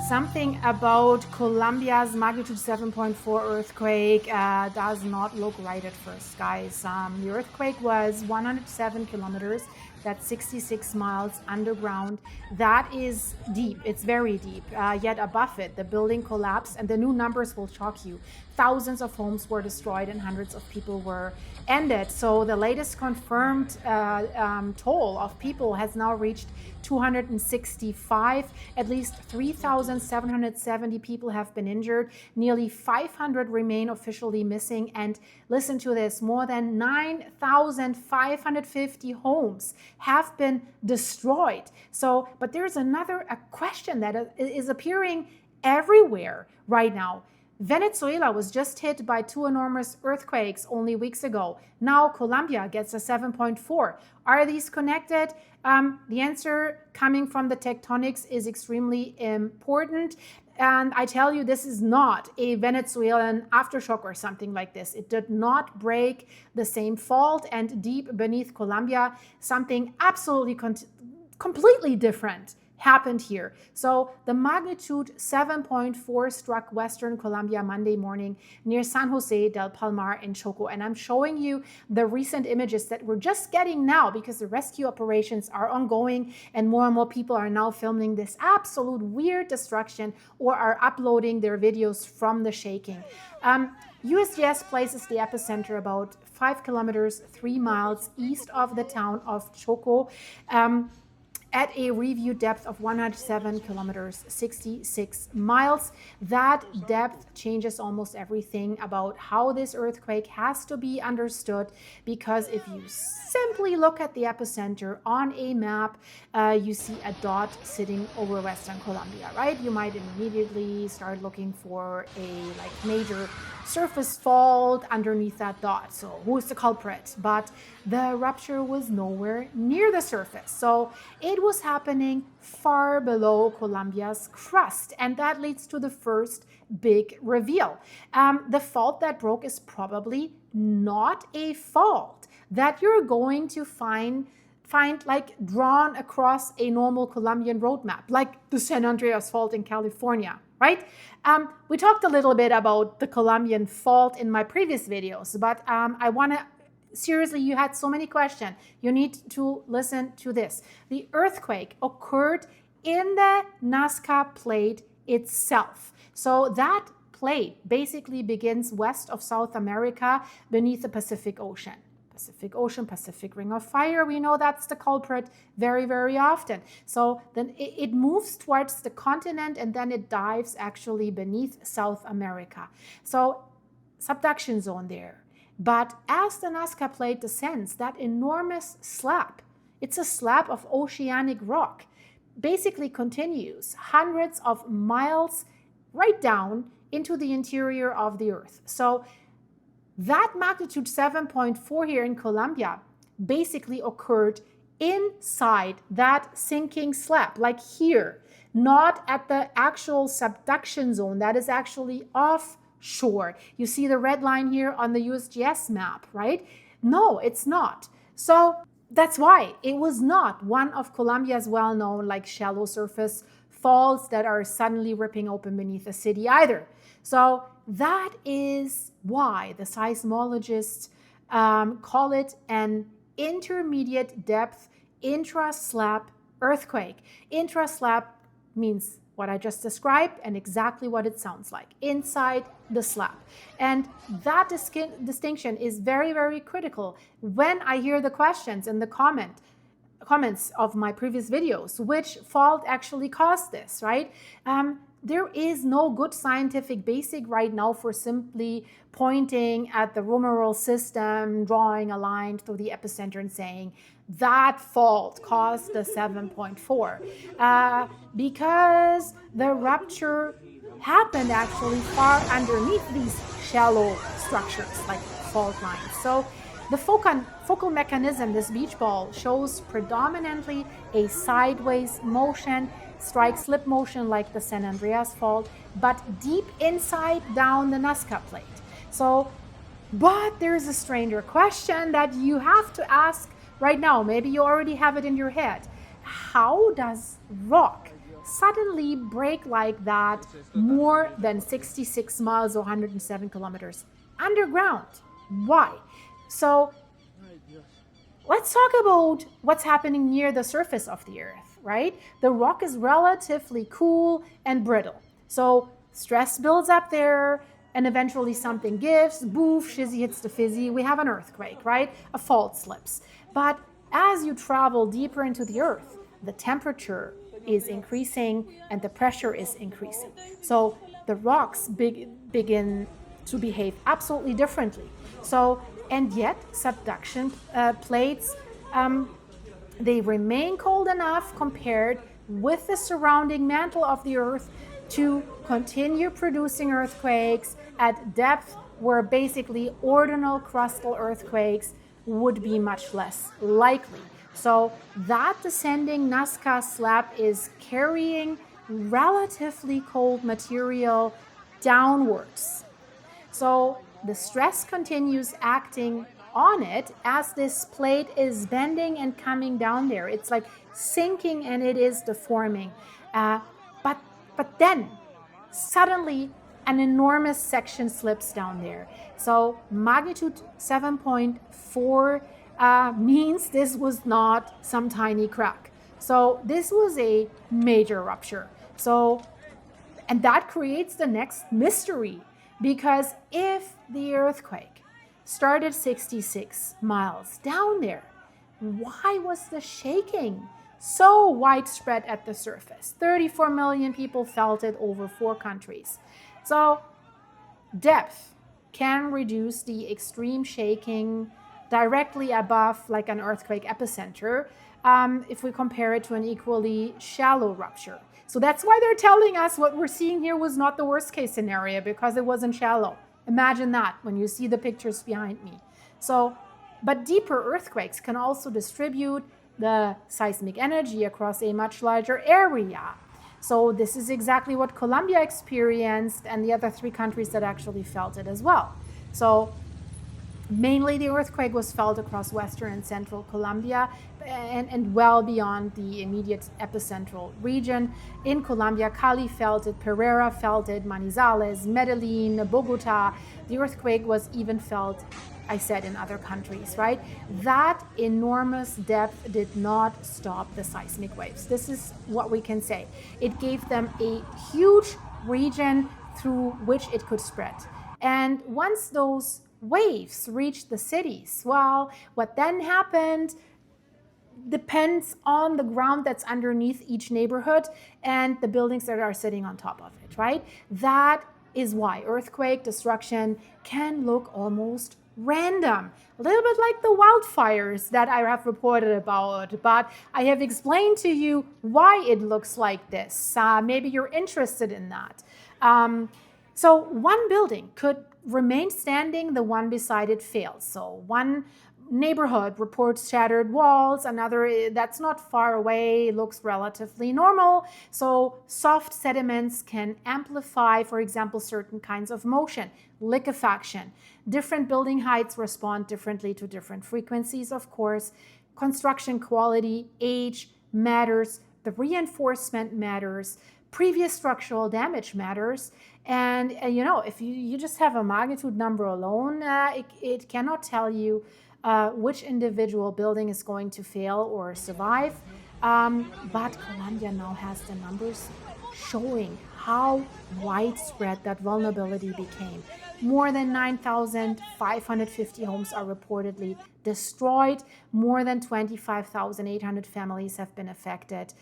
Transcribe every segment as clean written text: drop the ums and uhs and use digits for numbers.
Something about Colombia's magnitude 7.4 earthquake does not look right at first, guys. The earthquake was 107 kilometers. That's 66 miles underground. That is deep. It's very deep. Yet above it, the building collapsed, and the new numbers will shock you. Thousands of homes were destroyed and hundreds of people were ended. So the latest confirmed toll of people has now reached 265. At least 3,770 people have been injured. Nearly 500 remain officially missing. And listen to this, more than 9,550 homes have been destroyed. So, but there's a question that is appearing everywhere right now. Venezuela was just hit by 2 enormous earthquakes only weeks ago. Now Colombia gets a 7.4. Are these connected? The answer coming from the tectonics is extremely important. And I tell you, this is not a Venezuelan aftershock or something like this. It did not break the same fault, and deep beneath Colombia, something absolutely completely different happened here. So the magnitude 7.4 struck Western Colombia Monday morning near San José del Palmar in Chocó. And I'm showing you the recent images that we're just getting now because the rescue operations are ongoing and more people are now filming this absolute weird destruction or are uploading their videos from the shaking. USGS places the epicenter about 5 kilometers, 3 miles east of the town of Chocó, at a review depth of 107 kilometers, 66 miles. That depth changes almost everything about how this earthquake has to be understood, because if you simply look at the epicenter on a map, you see a dot sitting over Western Colombia, right? You might immediately start looking for a major surface fault underneath that dot. So who's the culprit? But the rupture was nowhere near the surface. So it was happening far below Colombia's crust. And that leads to the first big reveal. The fault that broke is probably not a fault that you're going to find drawn across a normal Colombian roadmap, like the San Andreas Fault in California, right? We talked a little bit about the Colombian fault in my previous videos, but I want to, seriously, you had so many questions. You need to listen to this. The earthquake occurred in the Nazca plate itself. So that plate basically begins west of South America beneath the Pacific Ocean. Pacific Ring of Fire, we know that's the culprit very, very often. So then it moves towards the continent and then it dives actually beneath South America. So subduction zone there. But as the Nazca plate descends, that enormous slab, it's a slab of oceanic rock, basically continues hundreds of miles right down into the interior of the earth. So that magnitude 7.4 here in Colombia basically occurred inside that sinking slab, like here, not at the actual subduction zone that is actually offshore. You see the red line here on the USGS map, right? No, it's not. So that's why it was not one of Colombia's well-known shallow surface faults that are suddenly ripping open beneath a city either. So that is why the seismologists call it an intermediate depth intra-slab earthquake. Intra-slab means what I just described and exactly what it sounds like, inside the slab. And that distinction is very, very critical when I hear the questions in the comments of my previous videos. Which fault actually caused this, right? There is no good scientific basic right now for simply pointing at the Romeral system, drawing a line through the epicenter and saying that fault caused the 7.4. Because the rupture happened actually far underneath these shallow structures like fault lines. So the focal mechanism, this beach ball, shows predominantly a sideways motion, strike-slip motion like the San Andreas Fault, but deep inside down the Nazca plate. So, but there's a stranger question that you have to ask right now. Maybe you already have it in your head. How does rock suddenly break like that more than 66 miles or 107 kilometers underground. Why? So let's talk about what's happening near the surface of the Earth, right? The rock is relatively cool and brittle. So stress builds up there, and eventually something gives, boof, shizzy hits the fizzy, we have an earthquake, right? A fault slips. But as you travel deeper into the Earth, the temperature is increasing and the pressure is increasing. So the rocks begin to behave absolutely differently. So, and yet subduction plates, they remain cold enough compared with the surrounding mantle of the Earth to continue producing earthquakes at depth where basically ordinal crustal earthquakes would be much less likely. So that descending Nazca slab is carrying relatively cold material downwards. So the stress continues acting on it as this plate is bending and coming down there. It's like sinking and it is deforming. But then suddenly an enormous section slips down there. So magnitude 7.4 means this was not some tiny crack. So this was a major rupture. So, and that creates the next mystery, because if the earthquake started 66 miles down there, why was the shaking so widespread at the surface? 34 million people felt it over 4 countries. So depth can reduce the extreme shaking directly above like an earthquake epicenter if we compare it to an equally shallow rupture. So that's why they're telling us what we're seeing here was not the worst case scenario, because it wasn't shallow. Imagine that when you see the pictures behind me. So, but deeper earthquakes can also distribute the seismic energy across a much larger area. So this is exactly what Colombia experienced and the other 3 countries that actually felt it as well. So mainly the earthquake was felt across western and central Colombia and well beyond the immediate epicentral region. In Colombia, Cali felt it, Pereira felt it, Manizales, Medellin, Bogotá. The earthquake was even felt, I said, in other countries, right? That enormous depth did not stop the seismic waves. This is what we can say. It gave them a huge region through which it could spread. And once those waves reached the cities, well, what then happened depends on the ground that's underneath each neighborhood and the buildings that are sitting on top of it, right? That is why earthquake destruction can look almost random, a little bit like the wildfires that I have reported about, but I have explained to you why it looks like this. Maybe you're interested in that. So one building could remain standing, the one beside it fails. So one neighborhood reports shattered walls, another that's not far away looks relatively normal. So soft sediments can amplify, for example, certain kinds of motion, liquefaction. Different building heights respond differently to different frequencies, of course. Construction quality, age matters, the reinforcement matters, previous structural damage matters. And you know, if you just have a magnitude number alone, it cannot tell you which individual building is going to fail or survive. But Colombia now has the numbers showing how widespread that vulnerability became. More than 9,550 homes are reportedly destroyed. More than 25,800 families have been affected.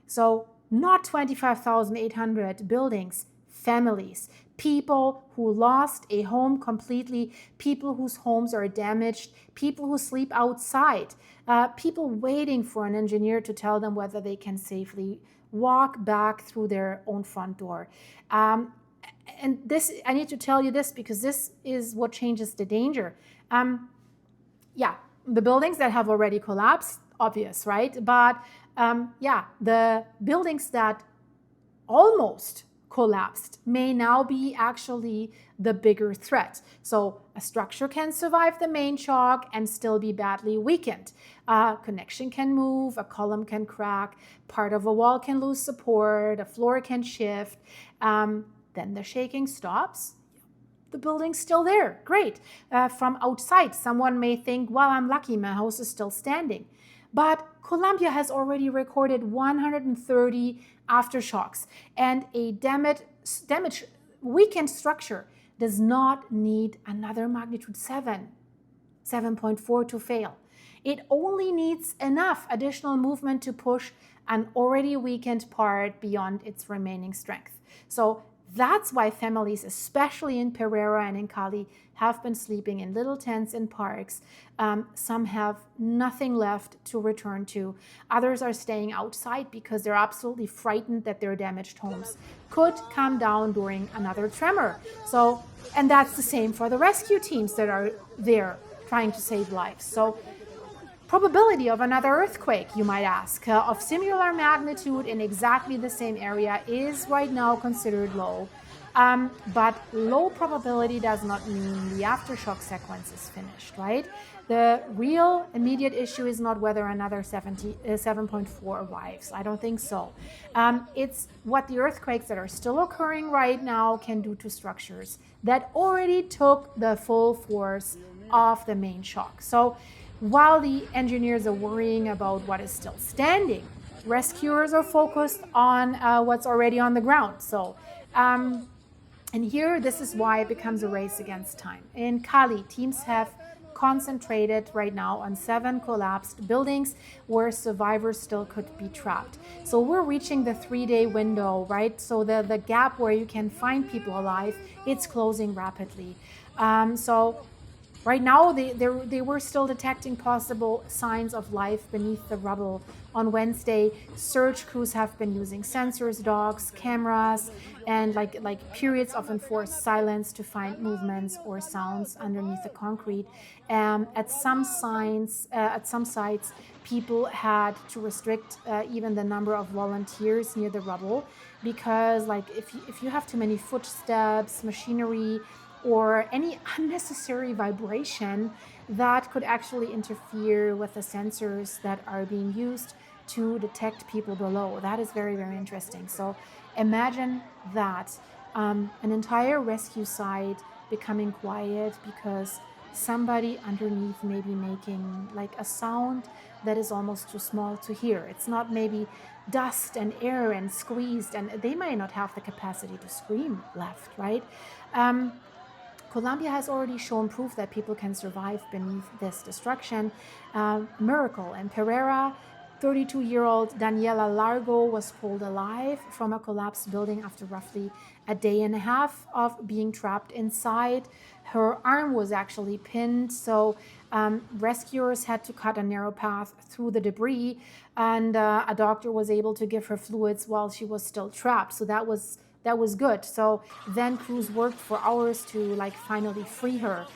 So not 25,800 buildings, families, people who lost a home completely, people whose homes are damaged, people who sleep outside, people waiting for an engineer to tell them whether they can safely walk back through their own front door. And this, I need to tell you this because this is what changes the danger. Yeah, the buildings that have already collapsed, obvious, right? But yeah, the buildings that almost collapsed may now be actually the bigger threat. So a structure can survive the main shock and still be badly weakened. A connection can move, a column can crack, part of a wall can lose support, a floor can shift. Then the shaking stops. The building's still there. Great. From outside, someone may think, well, I'm lucky, my house is still standing. But Colombia has already recorded 130 aftershocks, and a damaged, weakened structure does not need another magnitude 7.4 to fail. It only needs enough additional movement to push an already weakened part beyond its remaining strength. So that's why families, especially in Pereira and in Cali, have been sleeping in little tents in parks. Some have nothing left to return to. Others are staying outside because they're absolutely frightened that their damaged homes could come down during another tremor. So, and that's the same for the rescue teams that are there trying to save lives. So, probability of another earthquake, you might ask, of similar magnitude in exactly the same area is right now considered low. But low probability does not mean the aftershock sequence is finished, right? The real immediate issue is not whether another 7.4 arrives. I don't think so. It's what the earthquakes that are still occurring right now can do to structures that already took the full force of the main shock. So while the engineers are worrying about what is still standing, rescuers are focused on what's already on the ground. So, and here, this is why it becomes a race against time. In Cali, teams have concentrated right now on 7 collapsed buildings where survivors still could be trapped. So we're reaching the 3-day window, right? So the gap where you can find people alive, it's closing rapidly. So right now, they were still detecting possible signs of life beneath the rubble. On Wednesday, search crews have been using sensors, dogs, cameras, and like periods of enforced silence to find movements or sounds underneath the concrete. At some sites, people had to restrict even the number of volunteers near the rubble because, like, if you have too many footsteps, machinery, or any unnecessary vibration that could actually interfere with the sensors that are being used to detect people below. That is very, very interesting. So imagine that, an entire rescue site becoming quiet because somebody underneath may be making like a sound that is almost too small to hear. It's not maybe dust and air and squeezed, and they might not have the capacity to scream left, right? Colombia has already shown proof that people can survive beneath this destruction. Miracle. In Pereira, 32-year-old Daniela Largo was pulled alive from a collapsed building after roughly a day and a half of being trapped inside. Her arm was actually pinned, so rescuers had to cut a narrow path through the debris, and a doctor was able to give her fluids while she was still trapped. So that was good. So then crews worked for hours to like finally free her.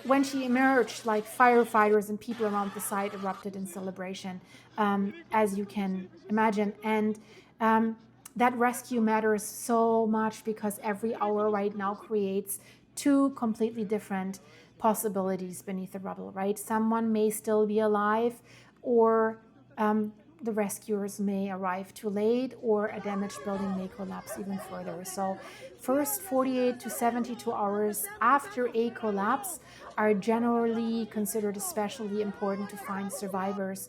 When she emerged, like firefighters and people around the site erupted in celebration, as you can imagine. And that rescue matters so much because every hour right now creates 2 completely different possibilities beneath the rubble, right? Someone may still be alive, or the rescuers may arrive too late, or a damaged building may collapse even further. So first 48 to 72 hours after a collapse are generally considered especially important to find survivors.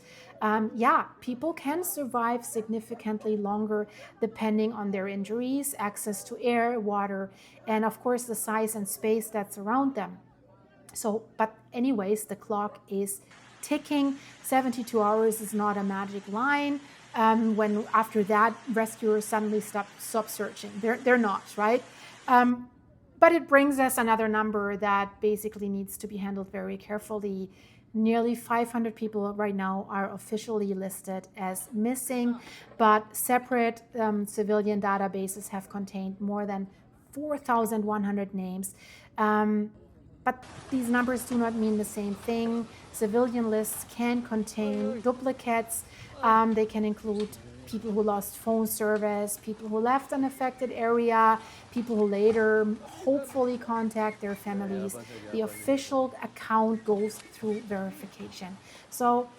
People can survive significantly longer depending on their injuries, access to air, water, and of course the size and space that's around them. So, but anyways, the clock is ticking. 72 hours is not a magic line. When after that, rescuers suddenly stop searching. They're not, right? But it brings us another number that basically needs to be handled very carefully. Nearly 500 people right now are officially listed as missing, but separate civilian databases have contained more than 4,100 names. But these numbers do not mean the same thing. Civilian lists can contain duplicates. They can include people who lost phone service, people who left an affected area, people who later hopefully contact their families. The official account goes through verification. So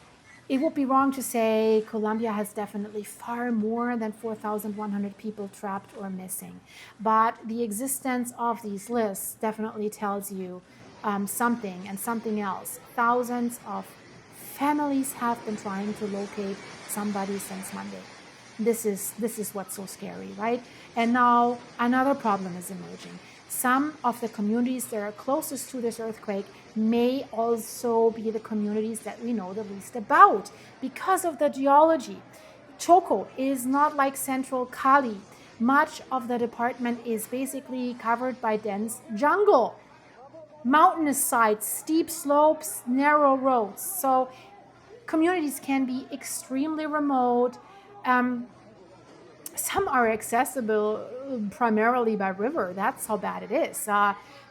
it would be wrong to say Colombia has definitely far more than 4,100 people trapped or missing. But the existence of these lists definitely tells you something and something else. Thousands of families have been trying to locate somebody since Monday. This is what's so scary, right? And now another problem is emerging. Some of the communities that are closest to this earthquake may also be the communities that we know the least about because of the geology. Chocó is not like central Cali. Much of the department is basically covered by dense jungle, mountainous sides, steep slopes, narrow roads. So communities can be extremely remote. Some are accessible primarily by river. That's how bad it is.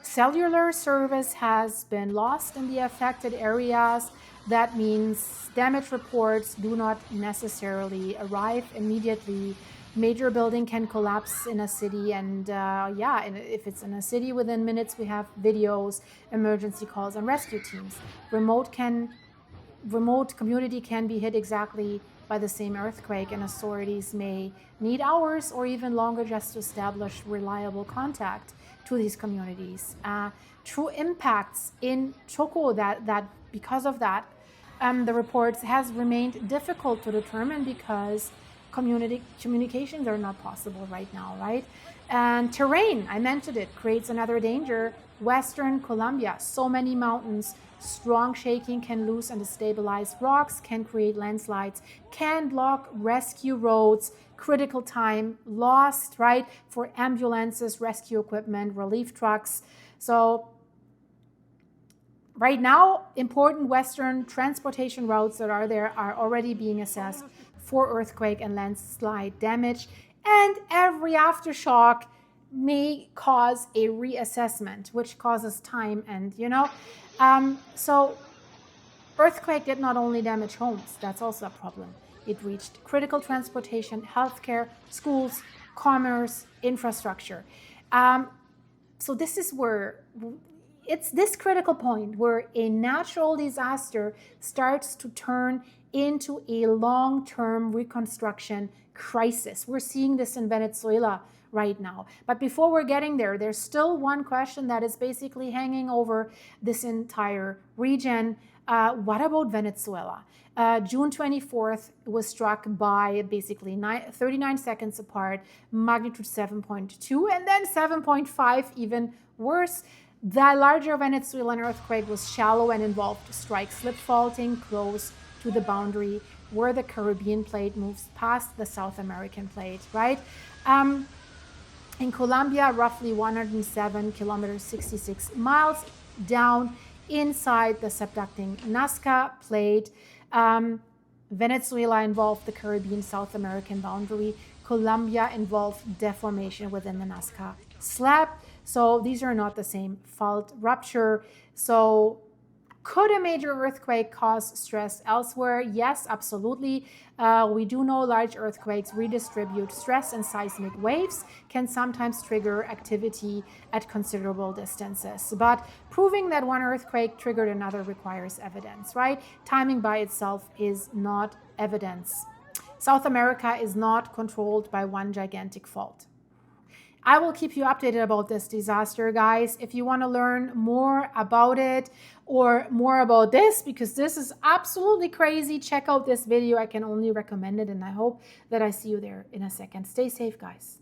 Cellular service has been lost in the affected areas. That means damage reports do not necessarily arrive immediately. Major building can collapse in a city, and if it's in a city, within minutes we have videos, emergency calls, and rescue teams. Remote community can be hit exactly by the same earthquake, and authorities may need hours or even longer just to establish reliable contact to these communities. True impacts in Chocó that because of that, the reports has remained difficult to determine because communications are not possible right now, right? And terrain, I mentioned it, creates another danger. Western Colombia, so many mountains, strong shaking can lose and destabilize rocks, can create landslides, can block rescue roads, critical time lost, right, for ambulances, rescue equipment, relief trucks. So right now, important Western transportation routes that are there are already being assessed for earthquake and landslide damage, and every aftershock may cause a reassessment, which causes time and, so earthquake did not only damage homes, that's also a problem. It reached critical transportation, healthcare, schools, commerce, infrastructure. So this is where it's this critical point where a natural disaster starts to turn into a long-term reconstruction crisis. We're seeing this in Venezuela right now. But before we're getting there, there's still one question that is basically hanging over this entire region. What about Venezuela? June 24th was struck by basically 39 seconds apart, magnitude 7.2, and then 7.5, even worse. The larger Venezuelan earthquake was shallow and involved strike-slip faulting close to the boundary where the Caribbean plate moves past the South American plate, right? In Colombia, roughly 107 kilometers, 66 miles down inside the subducting Nazca plate. Venezuela involved the Caribbean South American boundary. Colombia involved deformation within the Nazca slab. So these are not the same fault rupture. So could a major earthquake cause stress elsewhere? Yes, absolutely. We do know large earthquakes redistribute stress, and seismic waves can sometimes trigger activity at considerable distances. But proving that one earthquake triggered another requires evidence, right? Timing by itself is not evidence. South America is not controlled by one gigantic fault. I will keep you updated about this disaster, guys. If you want to learn more about it or more about this, because this is absolutely crazy, check out this video. I can only recommend it, and I hope that I see you there in a second. Stay safe, guys.